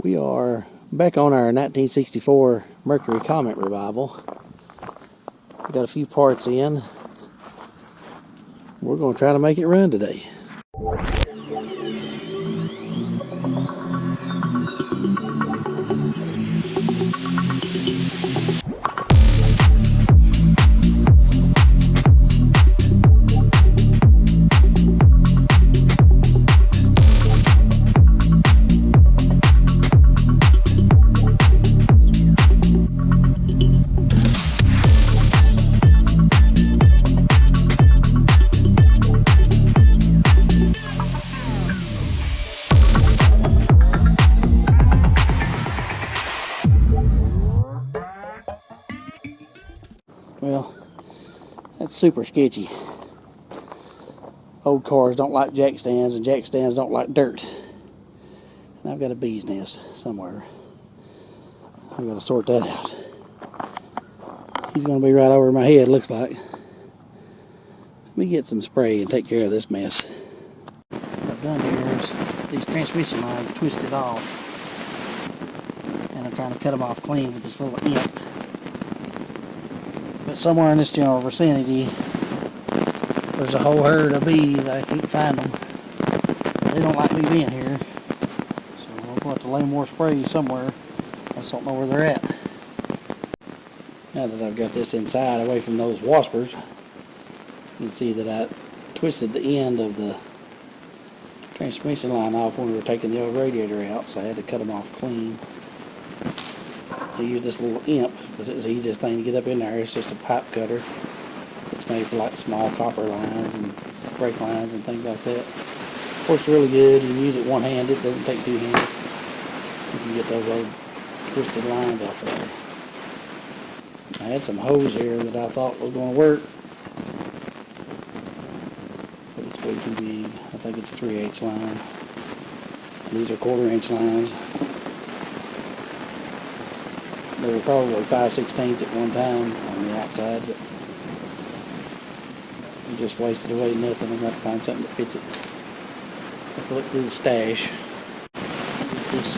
We are back on our 1964 Mercury Comet revival. Got a few parts in. We're going to try to make it run today. Well, that's super sketchy. Old cars don't like jack stands, and jack stands don't like dirt. And I've got a bee's nest somewhere. I've got to sort that out. He's going to be right over my head, looks like. Let me get some spray and take care of this mess. What I've done here is these transmission lines twisted off. And I'm trying to cut them off clean with this little imp. But somewhere in this general vicinity, there's a whole herd of bees. I can't find them. They don't like me being here. So I'm going to have to lay more spray somewhere. I just don't know where they're at. Now that I've got this inside away from those waspers, you can see that I twisted the end of the transmission line off when we were taking the old radiator out, so I had to cut them off clean. I used this little imp because it was the easiest thing to get up in there. It's just a pipe cutter. It's made for like small copper lines and brake lines and things like that. Works really good. You can use it one-handed. It doesn't take two hands. You can get those old twisted lines off of there. I had some hose here that I thought was going to work, but it's way too big. I think it's a 3/8 line. These are 1/4-inch lines. They were probably 5/16 at one time on the outside, but we just wasted away nothing. I'm going to find something that fits it. Have to look through the stash. This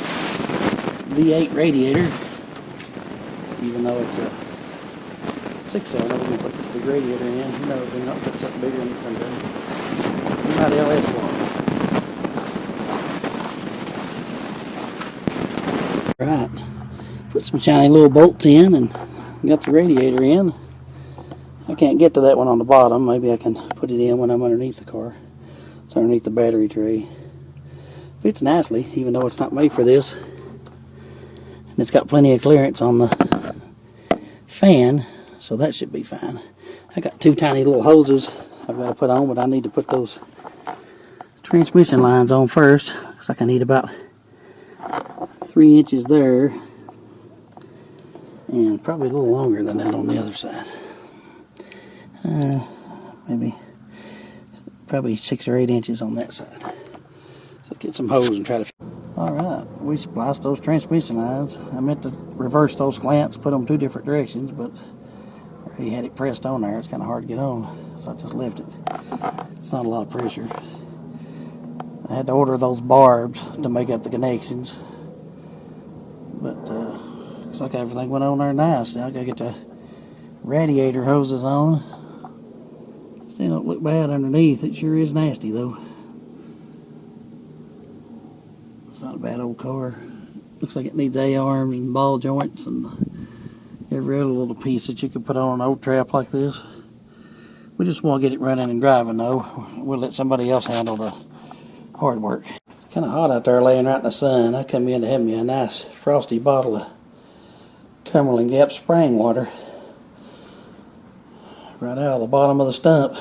V8 radiator, even though it's a 6-cylinder, we're going to put this big radiator in. Who knows, we're going to put something bigger in it someday. Not LS long. Right. Put some shiny little bolts in and got the radiator in. I can't get to that one on the bottom. Maybe I can put it in when I'm underneath the car. It's underneath the battery tray. Fits nicely, even though it's not made for this. And it's got plenty of clearance on the fan, so that should be fine. I got two tiny little hoses I've got to put on, but I need to put those transmission lines on first. Looks like I need about 3 inches there. And probably a little longer than that on the other side. Probably 6 or 8 inches on that side. So let's get some hose and try to. Alright, we spliced those transmission lines. I meant to reverse those clamps, put them 2 different directions, but I already had it pressed on there. It's kind of hard to get on, so I just left it. It's not a lot of pressure. I had to order those barbs to make up the connections, but looks like everything went on there nice. Now I gotta get the radiator hoses on. They don't look bad underneath. It sure is nasty though. It's not a bad old car. Looks like it needs A-arms and ball joints and every other little piece that you could put on an old trap like this. We just want to get it running and driving though. We'll let somebody else handle the hard work. It's kind of hot out there laying right in the sun. I come in to have me a nice frosty bottle of Cumberland Gap spring water right out of the bottom of the stump.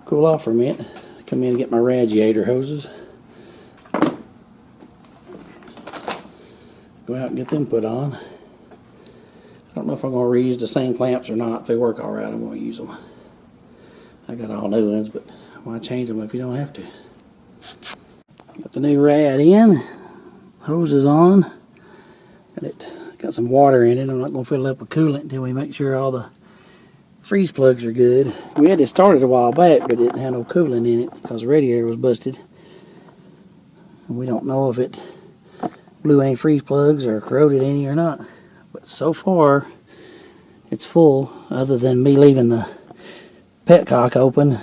Cool off for a minute. Come in and get my radiator hoses. Go out and get them put on. I don't know if I'm going to reuse the same clamps or not. If they work alright, I'm going to use them. I got all new ones, but why change them if you don't have to? Got the new rad in. Hoses on. Got some water in it. I'm not going to fill it up with coolant until we make sure all the freeze plugs are good. We had it started a while back, but it didn't have no coolant in it because the radiator was busted. And we don't know if it blue antifreeze plugs are corroded any or not. But so far, it's full, other than me leaving the petcock open.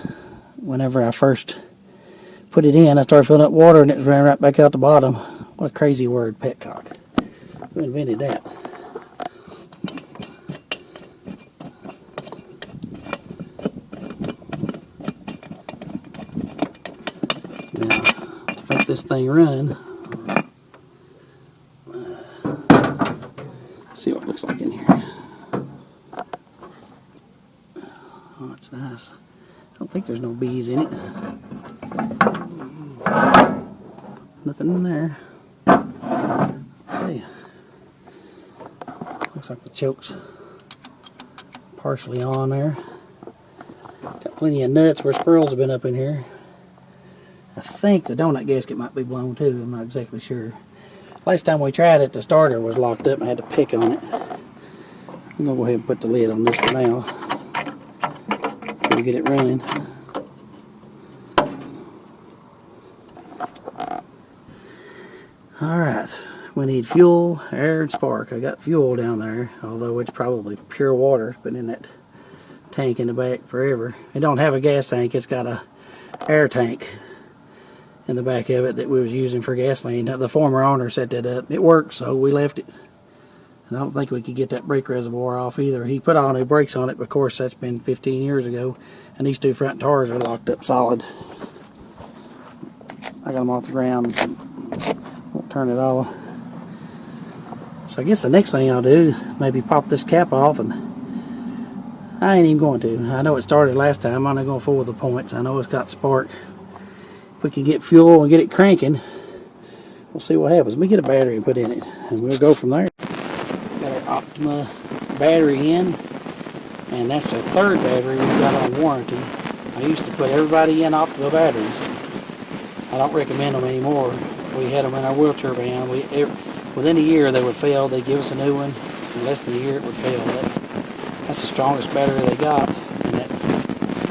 Whenever I first put it in, I started filling up water and it ran right back out the bottom. What a crazy word, petcock. Who invented that? Now, to make this thing run, see what it looks like in here. Oh, it's nice. I don't think there's no bees in it. Nothing in there. Hey. Looks like the choke's partially on there. Got plenty of nuts where squirrels have been up in here. I think the donut gasket might be blown too. I'm not exactly sure. Last time we tried it, the starter was locked up and I had to pick on it. I'm going to go ahead and put the lid on this for now. Before we get it running. Alright, we need fuel, air, and spark. I got fuel down there, although it's probably pure water. It's been in that tank in the back forever. It don't have a gas tank, it's got a air tank in the back of it that we was using for gasoline. The former owner set that up. It worked, so we left it. And I don't think we could get that brake reservoir off either. He put all new brakes on it, but of course that's been 15 years ago. And these two front tires are locked up solid. I got them off the ground. Won't turn it off. So I guess the next thing I'll do is maybe pop this cap off, and I ain't even going to. I know it started last time. I'm not going to fool with the points. I know it's got spark. If we can get fuel and get it cranking, we'll see what happens. Let me get a battery and put in it, and we'll go from there. Got our Optima battery in, and that's the third battery we got on warranty. I used to put everybody in Optima batteries. I don't recommend them anymore. We had them in our wheelchair van. Within a year they would fail. They'd give us a new one. In less than a year it would fail. That's the strongest battery they got. And that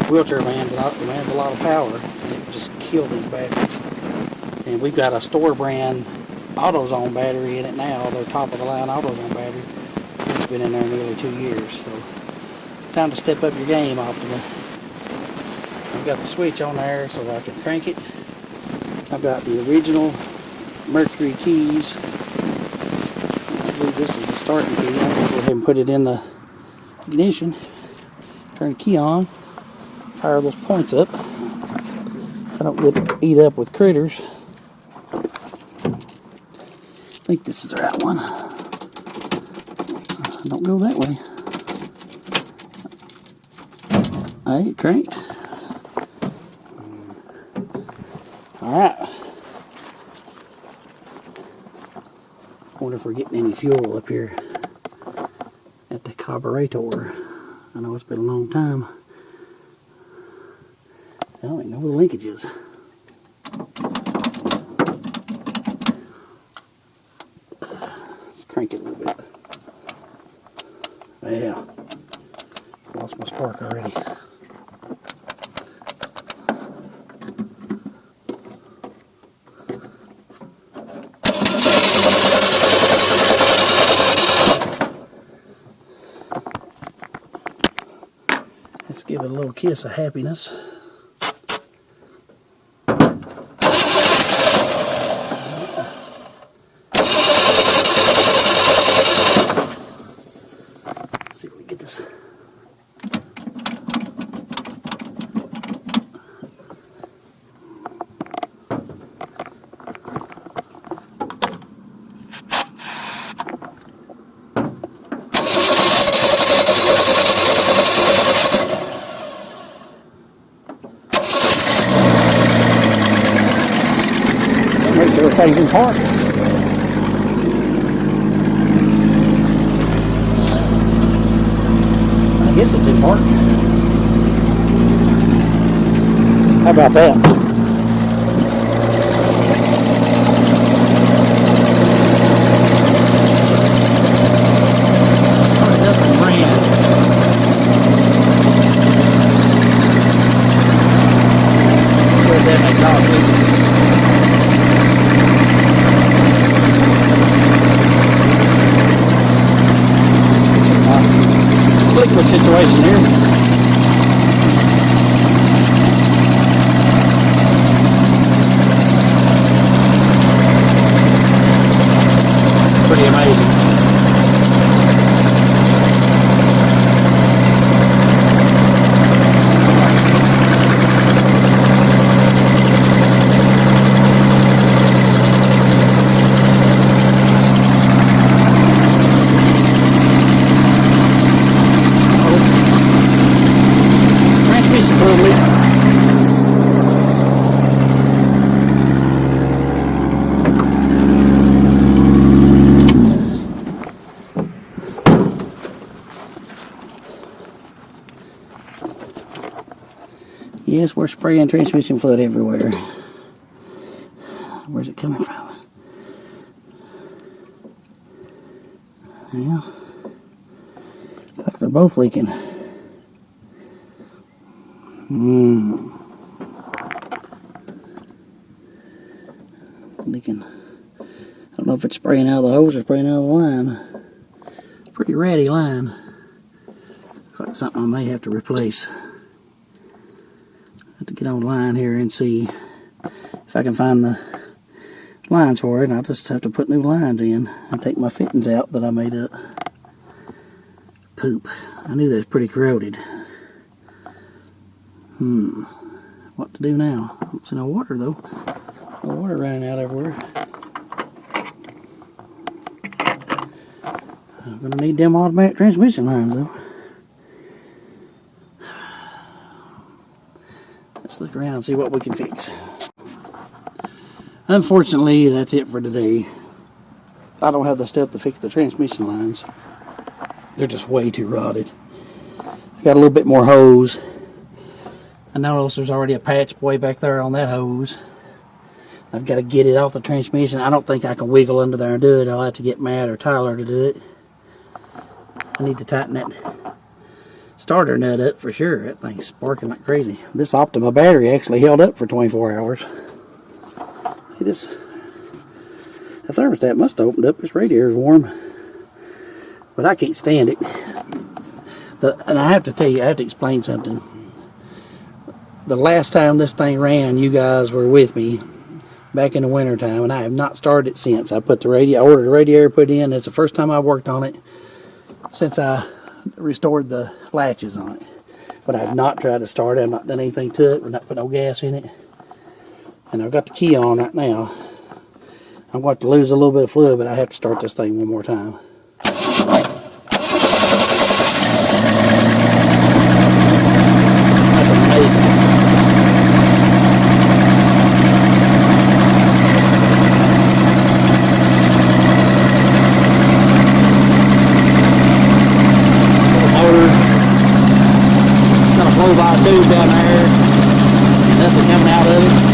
wheelchair van demands a lot of power. And it would just kill these batteries. And we've got a store brand AutoZone battery in it now. Their top of the line AutoZone battery. It's been in there nearly 2 years. So time to step up your game, Optima. I've got the switch on there so I can crank it. I've got the original Mercury keys. I believe this is the starting key. I'm going to go ahead and put it in the ignition. Turn the key on. Fire those points up. I don't get eat up with critters. I think this is the right one. Don't go that way. Hey, it cranked. Alright. I wonder if we're getting any fuel up here at the carburetor. I know it's been a long time. I don't even know where the linkage is. Let's crank it a little bit. Yeah. Lost my spark already. Let's give it a little kiss of happiness. Let's see if we can get this. Make sure everything's in park. I guess it's in park. How about that? Nothing brand. Where's that McDonald's? pretty amazing. Transmission fluid leak. Yes, we're spraying transmission fluid everywhere. Where's it coming from? Yeah. Looks like they're both leaking. Leaking. I don't know if it's spraying out of the hose or spraying out of the line. Pretty ratty line. Looks like something I may have to replace. Have to get online here and see if I can find the lines for it. I'll just have to put new lines in and take my fittings out that I made up. Poop. I knew that was pretty corroded. What to do now? I don't see no water though. No water running out everywhere. I'm gonna need them automatic transmission lines though. Let's look around and see what we can fix. Unfortunately, that's it for today. I don't have the stuff to fix the transmission lines. They're just way too rotted. I got a little bit more hose. I noticed there's already a patch way back there on that hose. I've got to get it off the transmission. I don't think I can wiggle under there and do it. I'll have to get Matt or Tyler to do it. I need to tighten that starter nut up for sure. That thing's sparking like crazy. This Optima battery actually held up for 24 hours. This, the thermostat must have opened up. This radiator's warm, but I can't stand it. And I have to tell you, I have to explain something. The last time this thing ran, you guys were with me back in the winter time, and I have not started it since. I ordered the radiator, put it in. It's the first time I worked on it since I restored the latches on it. But I have not tried to start it. I've not done anything to it. We're not putting no gas in it. And I've got the key on right now. I'm going to lose a little bit of fluid, but I have to start this thing one more time. That's amazing. Motor. It's got a blow-by tube down there. Nothing coming out of it.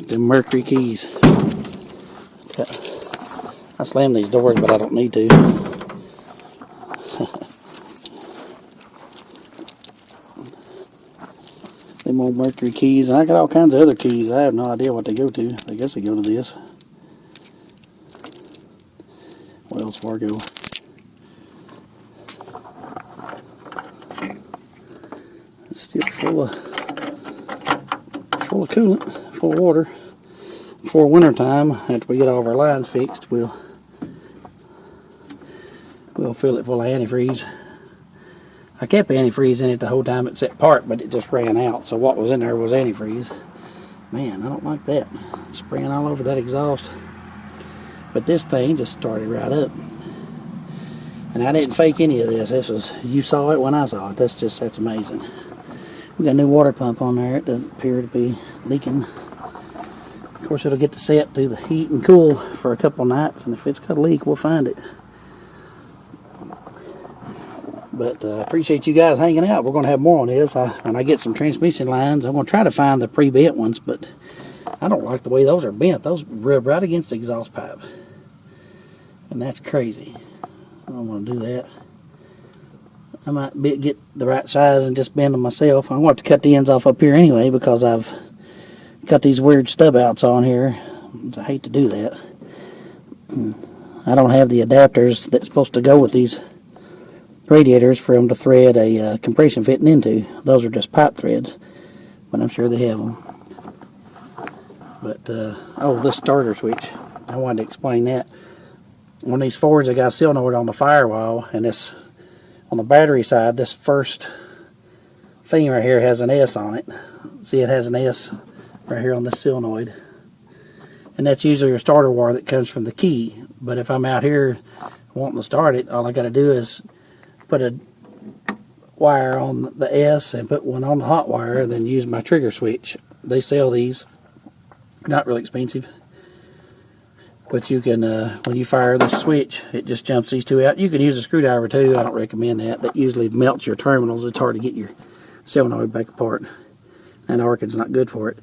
The Mercury keys. I slam these doors, but I don't need to. Them old Mercury keys, and I got all kinds of other keys. I have no idea what they go to. I guess they go to this. Wells Fargo. It's still full of coolant, full of water. Before winter time, after we get all of our lines fixed, we'll fill it full of antifreeze. I kept antifreeze in it the whole time it set apart, but it just ran out. So what was in there was antifreeze. Man, I don't like that. It's spraying all over that exhaust. But this thing just started right up. And I didn't fake any of this. You saw it when I saw it. That's amazing. We got a new water pump on there. It doesn't appear to be leaking. Of course, it'll get to set through the heat and cool for a couple nights, and if it's got a leak, we'll find it. But appreciate you guys hanging out. We're going to have more on this. When I get some transmission lines, I'm going to try to find the pre-bent ones, but I don't like the way those are bent. Those rub right against the exhaust pipe. And that's crazy. I don't want to do that. I might get the right size and just bend them myself. I'm going to have to cut the ends off up here anyway because I've got these weird stub outs on here. I hate to do that. I don't have the adapters that's supposed to go with these radiators for them to thread a compression fitting into. Those are just pipe threads, but I'm sure they have them. But oh, this starter switch, I wanted to explain that. On these Fords, I got a solenoid on the firewall, and this on the battery side, this first thing right here has an S on it. See, it has an S right here on this solenoid, and that's usually your starter wire that comes from the key. But if I'm out here wanting to start it, all I got to do is put a wire on the S and put one on the hot wire, and then use my trigger switch. They sell these. They're not really expensive, but you can when you fire this switch, it just jumps these two out. You can use a screwdriver too. I don't recommend that. That usually melts your terminals. It's hard to get your solenoid back apart, and Arkin's not good for it.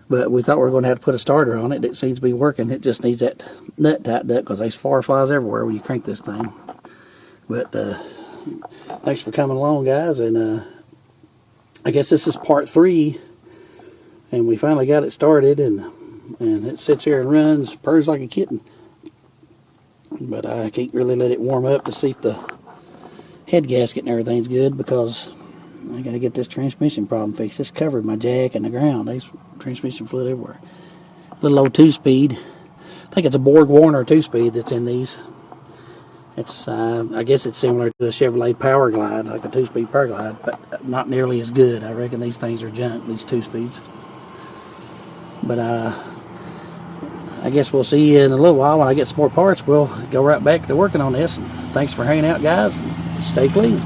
But we thought we were going to have to put a starter on it. It seems to be working. It just needs that nut tightened up because there's fireflies everywhere when you crank this thing. But thanks for coming along, guys, and I guess this is part 3, and we finally got it started, and it sits here and runs, purrs like a kitten. But I can't really let it warm up to see if the head gasket and everything's good, because I got to get this transmission problem fixed. It's covered my jack and the ground. There's transmission fluid everywhere. Little old 2-speed. I think it's a Borg Warner 2-speed that's in these. It's I guess it's similar to a Chevrolet Power Glide, like a 2-speed Power Glide, but not nearly as good. I reckon these things are junk, these 2-speeds. But I guess we'll see you in a little while. When I get some more parts, we'll go right back to working on this. And thanks for hanging out, guys. Stay clean.